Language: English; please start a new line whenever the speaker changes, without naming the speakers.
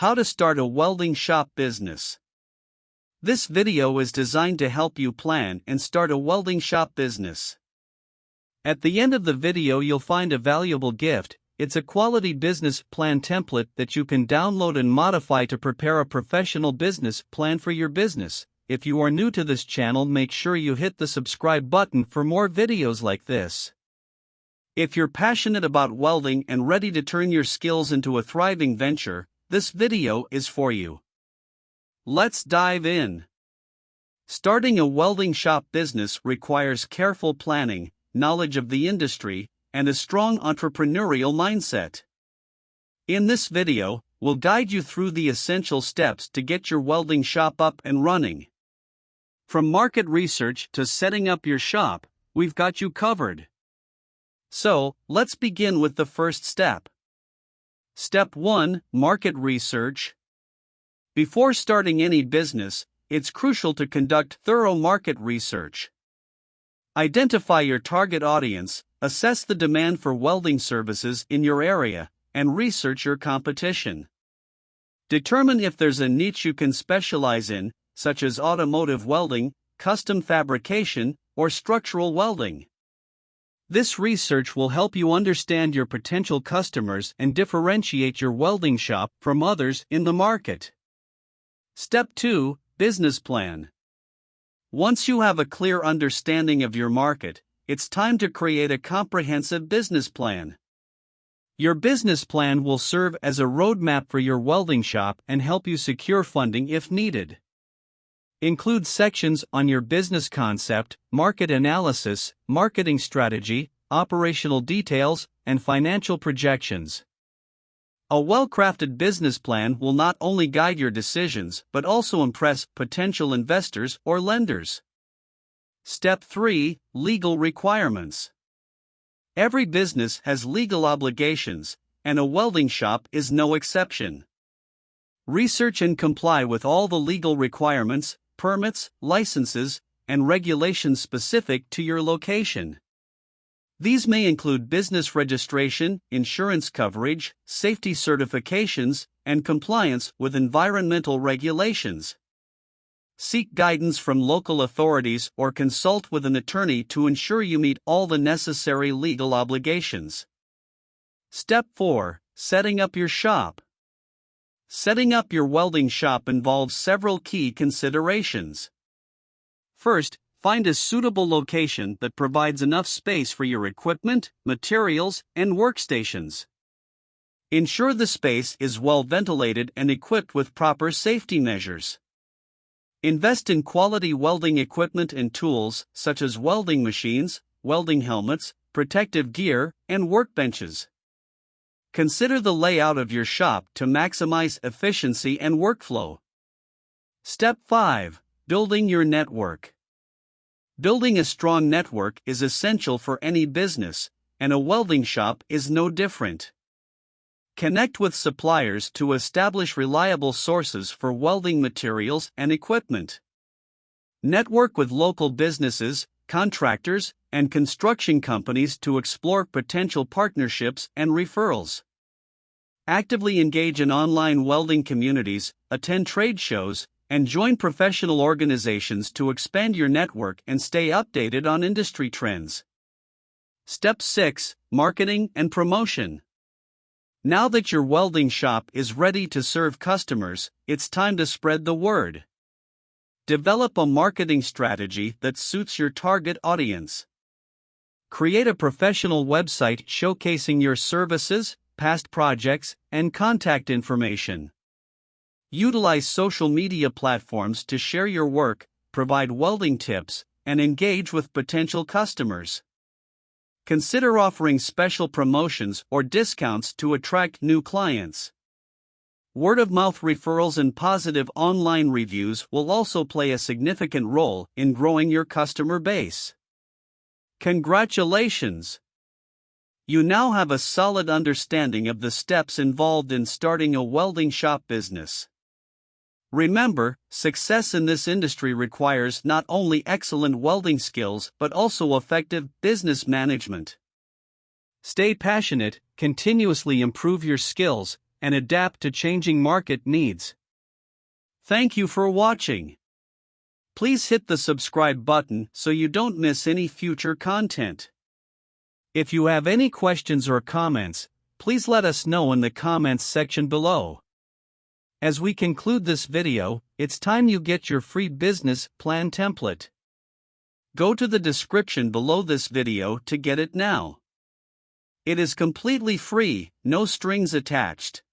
How to start a welding shop business. This video is designed to help you plan and start a welding shop business. At the end of the video you'll find a valuable gift. It's a quality business plan template that you can download and modify to prepare a professional business plan for your business. If you are new to this channel, make sure you hit the subscribe button for more videos like this. If you're passionate about welding and ready to turn your skills into a thriving venture, this video is for you. Let's dive in. Starting a welding shop business requires careful planning, knowledge of the industry, and a strong entrepreneurial mindset. In this video, we'll guide you through the essential steps to get your welding shop up and running. From market research to setting up your shop, we've got you covered. So, let's begin with the first step. Step 1: Market research. Before starting any business, it's crucial to conduct thorough market research. Identify your target audience, assess the demand for welding services in your area, and research your competition. Determine if there's a niche you can specialize in, such as automotive welding, custom fabrication, or structural welding. This research will help you understand your potential customers and differentiate your welding shop from others in the market. Step 2: Business plan. Once you have a clear understanding of your market, it's time to create a comprehensive business plan. Your business plan will serve as a roadmap for your welding shop and help you secure funding if needed. Include sections on your business concept, market analysis, marketing strategy, operational details, and financial projections. A well-crafted business plan will not only guide your decisions but also impress potential investors or lenders. Step 3: Legal requirements. Every business has legal obligations, and a welding shop is no exception. Research and comply with all the legal requirements, permits, licenses, and regulations specific to your location. These may include business registration, insurance coverage, safety certifications, and compliance with environmental regulations. Seek guidance from local authorities or consult with an attorney to ensure you meet all the necessary legal obligations. Step 4: Setting up your shop. Setting up your welding shop involves several key considerations. First, find a suitable location that provides enough space for your equipment, materials, and workstations. Ensure the space is well ventilated and equipped with proper safety measures. Invest in quality welding equipment and tools, such as welding machines, welding helmets, protective gear, and workbenches. Consider the layout of your shop to maximize efficiency and workflow. Step 5: Building your network. Building a strong network is essential for any business, and a welding shop is no different. Connect with suppliers to establish reliable sources for welding materials and equipment. Network with local businesses, contractors, and construction companies to explore potential partnerships and referrals. Actively engage in online welding communities, attend trade shows, and join professional organizations to expand your network and stay updated on industry trends. Step 6: Marketing and promotion. Now that your welding shop is ready to serve customers, it's time to spread the word. Develop a marketing strategy that suits your target audience. Create a professional website showcasing your services, past projects, and contact information. Utilize social media platforms to share your work, provide welding tips, and engage with potential customers. Consider offering special promotions or discounts to attract new clients. Word-of-mouth referrals and positive online reviews will also play a significant role in growing your customer base. Congratulations! You now have a solid understanding of the steps involved in starting a welding shop business. Remember, success in this industry requires not only excellent welding skills but also effective business management. Stay passionate, continuously improve your skills, and adapt to changing market needs. Thank you for watching. Please hit the subscribe button so you don't miss any future content. If you have any questions or comments, please let us know in the comments section below. As we conclude this video, it's time you get your free business plan template. Go to the description below this video to get it now. It is completely free, no strings attached.